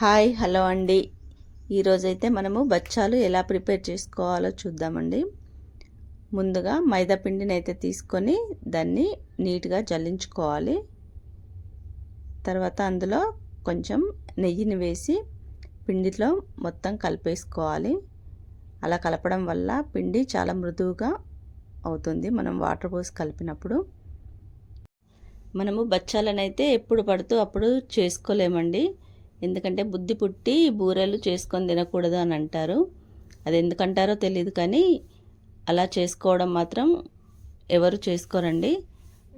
Hi hello అండి. ఈరోజైతే మనము బచ్చాలు ఎలా ప్రిపేర్ చేసుకోవాలో చూద్దామండి. ముందుగా మైదా పిండిని అయితే తీసుకొని దాన్ని నీట్గా జల్లించుకోవాలి. తర్వాత అందులో కొంచెం నెయ్యిని వేసి పిండిలో మొత్తం కలిపేసుకోవాలి. అలా కలపడం వల్ల పిండి చాలా మృదువుగా అవుతుంది మనం వాటర్ పోసి కలిపినప్పుడు. మనము బచ్చాలనైతే ఎప్పుడు పడుతూ అప్పుడు చేసుకోలేమండి. ఎందుకంటే బుద్ధి పుట్టి బూరెలు చేసుకొని తినకూడదు అని అంటారు. అది ఎందుకంటారో తెలియదు, కానీ అలా చేసుకోవడం మాత్రం ఎవరు చేసుకోరండి.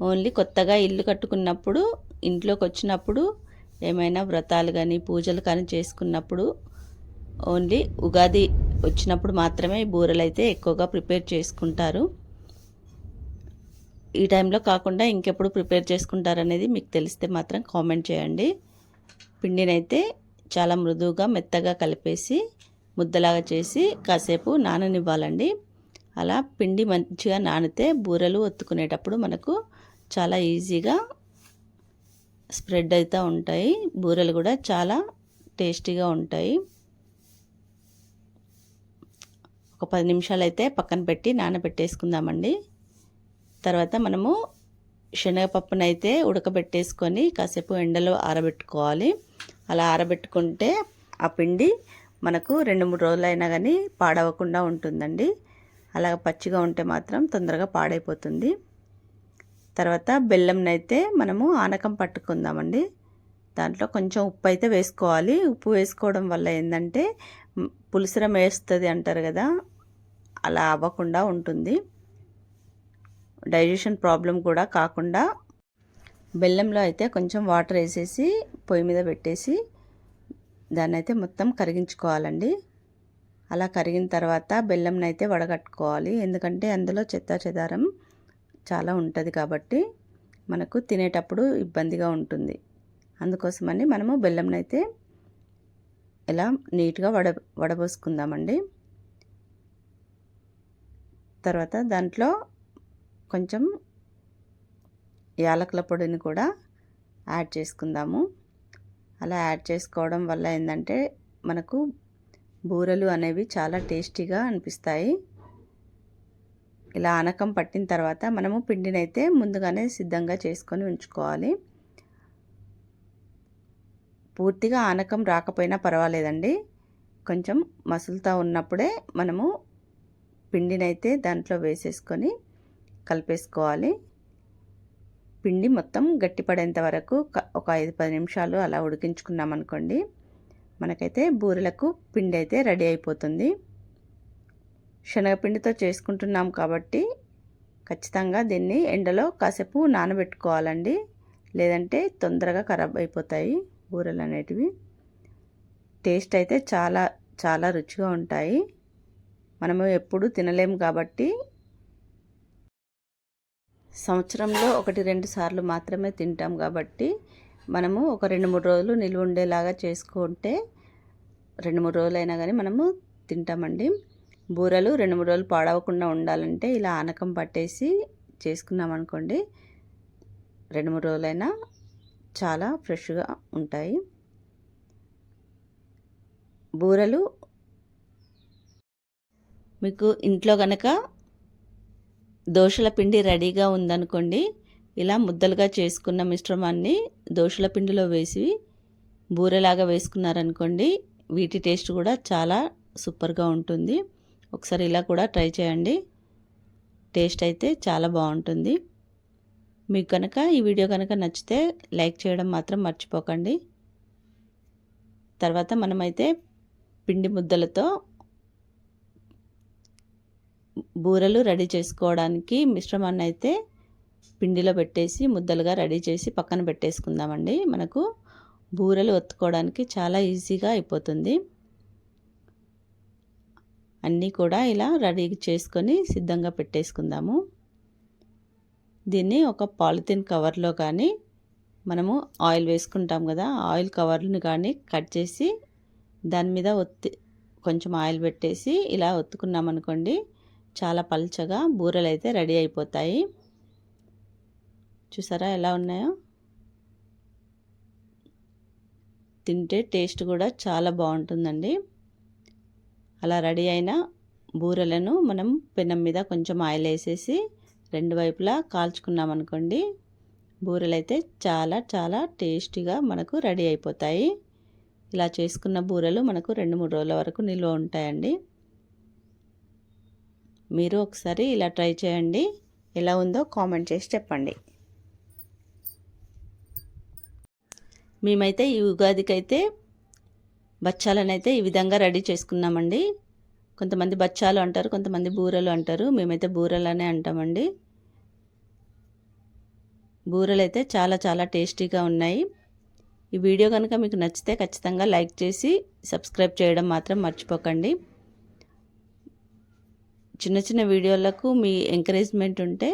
ఓన్లీ కొత్తగా ఇల్లు కట్టుకున్నప్పుడు, ఇంట్లోకి వచ్చినప్పుడు, ఏమైనా వ్రతాలు కానీ పూజలు కానీ చేసుకున్నప్పుడు, ఓన్లీ ఉగాది వచ్చినప్పుడు మాత్రమే ఈ బూరెలు అయితే ఎక్కువగా ప్రిపేర్ చేసుకుంటారు. ఈ టైంలో కాకుండా ఇంకెప్పుడు ప్రిపేర్ చేసుకుంటారనేది మీకు తెలిస్తే మాత్రం కామెంట్ చేయండి. పిండినైతే చాలా మృదువుగా మెత్తగా కలిపేసి ముద్దలాగా చేసి కాసేపు నాననివ్వాలండి. అలా పిండి మంచిగా నానితే బూరెలు ఒత్తుకునేటప్పుడు మనకు చాలా ఈజీగా స్ప్రెడ్ అవుతూ ఉంటాయి. బూరెలు కూడా చాలా టేస్టీగా ఉంటాయి. ఒక 10 నిమిషాలు అయితే పక్కన పెట్టి నానబెట్టేసుకుందామండి. తర్వాత మనము శనగపప్పునైతే ఉడకబెట్టేసుకొని కాసేపు ఎండలో ఆరబెట్టుకోవాలి. అలా ఆరబెట్టుకుంటే ఆ పిండి మనకు 2-3 రోజులైనా కానీ పాడవకుండా ఉంటుందండి. అలా పచ్చిగా ఉంటే మాత్రం తొందరగా పాడైపోతుంది. తర్వాత బెల్లంనైతే మనము ఆనకం పట్టుకుందామండి. దాంట్లో కొంచెం ఉప్పు అయితే వేసుకోవాలి. ఉప్పు వేసుకోవడం వల్ల ఏంటంటే పులుసురం వేస్తుంది అంటారు కదా, అలా అవ్వకుండా ఉంటుంది. డైజెషన్ ప్రాబ్లం కూడా కాకుండా బెల్లంలో అయితే కొంచెం వాటర్ వేసేసి పొయ్యి మీద పెట్టేసి దాన్ని అయితే మొత్తం కరిగించుకోవాలండి. అలా కరిగిన తర్వాత బెల్లంని అయితే వడగట్టుకోవాలి. ఎందుకంటే అందులో చెదారం చాలా ఉంటుంది కాబట్టి మనకు తినేటప్పుడు ఇబ్బందిగా ఉంటుంది. అందుకోసమని మనము బెల్లంని అయితే ఇలా నీట్గా వడబోసుకుందామండి. తర్వాత దాంట్లో కొంచెం యాలకుల పొడిని కూడా యాడ్ చేసుకుందాము. అలా యాడ్ చేసుకోవడం వల్ల ఏంటంటే మనకు బూరెలు అనేవి చాలా టేస్టీగా అనిపిస్తాయి. ఇలా ఆనకం పట్టిన తర్వాత మనము పిండినైతే ముందుగానే సిద్ధంగా చేసుకొని ఉంచుకోవాలి. పూర్తిగా ఆనకం రాకపోయినా పర్వాలేదండి. కొంచెం మసులుతూ ఉన్నప్పుడే మనము పిండినైతే దాంట్లో వేసేసుకొని కలిపేసుకోవాలి. పిండి మొత్తం గట్టిపడేంత వరకు ఒక 5-10 నిమిషాలు అలా ఉడికించుకున్నాం అనుకోండి, మనకైతే బూరెలకు పిండి అయితే రెడీ అయిపోతుంది. శనగపిండితో చేసుకుంటున్నాం కాబట్టి ఖచ్చితంగా దీన్ని ఎండలో కాసేపు నానబెట్టుకోవాలండి. లేదంటే తొందరగా ఖరాబ్ అయిపోతాయి బూరెలు అనేటివి. టేస్ట్ అయితే చాలా చాలా రుచిగా ఉంటాయి. మనము ఎప్పుడు తినలేము కాబట్టి సంవత్సరంలో 1-2 సార్లు మాత్రమే తింటాం కాబట్టి మనము ఒక 2-3 రోజులు నిల్వ ఉండేలాగా చేసుకుంటే 2-3 రోజులైనా కానీ మనము తింటామండి. బూరెలు 2-3 రోజులు పాడవకుండా ఉండాలంటే ఇలా ఆనకం పట్టేసి చేసుకున్నాం అనుకోండి, 2-3 రోజులైనా చాలా ఫ్రెష్గా ఉంటాయి. బూరెలు మీకు ఇంట్లో కనుక దోశల పిండి రెడీగా ఉందనుకోండి, ఇలా ముద్దలుగా చేసుకున్న మిశ్రమాన్ని దోశల పిండిలో వేసి బూరెలాగా వేసుకున్నారనుకోండి, వీటి టేస్ట్ కూడా చాలా సూపర్గా ఉంటుంది. ఒకసారి ఇలా కూడా ట్రై చేయండి. టేస్ట్ అయితే చాలా బాగుంటుంది. మీకు కనుక ఈ వీడియో కనుక నచ్చితే లైక్ చేయడం మాత్రం మర్చిపోకండి. తర్వాత మనమైతే పిండి ముద్దలతో బూరెలు రెడీ చేసుకోవడానికి మిశ్రమాన్ని అయితే పిండిలో పెట్టేసి ముద్దలుగా రెడీ చేసి పక్కన పెట్టేసుకుందామండి. మనకు బూరెలు ఒత్తుకోవడానికి చాలా ఈజీగా అయిపోతుంది. అన్నీ కూడా ఇలా రెడీ చేసుకొని సిద్ధంగా పెట్టేసుకుందాము. దీన్ని ఒక పాలిథిన్ కవర్లో కానీ, మనము ఆయిల్ వేసుకుంటాం కదా, ఆయిల్ కవర్ని కానీ కట్ చేసి దాని మీద కొంచెం ఆయిల్ పెట్టేసి ఇలా ఒత్తుకున్నామనుకోండి, చాలా పల్చగా బూరెలు అయితే రెడీ అయిపోతాయి. చూసారా ఎలా ఉన్నాయో? తింటే టేస్ట్ కూడా చాలా బాగుంటుందండి. అలా రెడీ అయిన బూరెలను మనం పెనం మీద కొంచెం ఆయిల్ వేసేసి రెండు వైపులా కాల్చుకున్నామనుకోండి, బూరెలు అయితే చాలా చాలా టేస్టీగా మనకు రెడీ అయిపోతాయి. ఇలా చేసుకున్న బూరెలు మనకు 2-3 రోజుల వరకు నిల్వ ఉంటాయండి. మీరు ఒకసారి ఇలా ట్రై చేయండి. ఎలా ఉందో కామెంట్ చేసి చెప్పండి. మేమైతే ఈ ఉగాదికైతే బచ్చాలనైతే ఈ విధంగా రెడీ చేసుకున్నామండి. కొంతమంది బచ్చాలు అంటారు, కొంతమంది బూరెలు అంటారు. మేమైతే బూరెలనే అంటామండి. బూరెలు అయితే చాలా చాలా టేస్టీగా ఉన్నాయి. ఈ వీడియో కనుక మీకు నచ్చితే ఖచ్చితంగా లైక్ చేసి సబ్స్క్రైబ్ చేయడం మాత్రం మర్చిపోకండి. చిన్న చిన్న వీడియోలకు మీ ఎంకరేజ్మెంట్ ఉంటే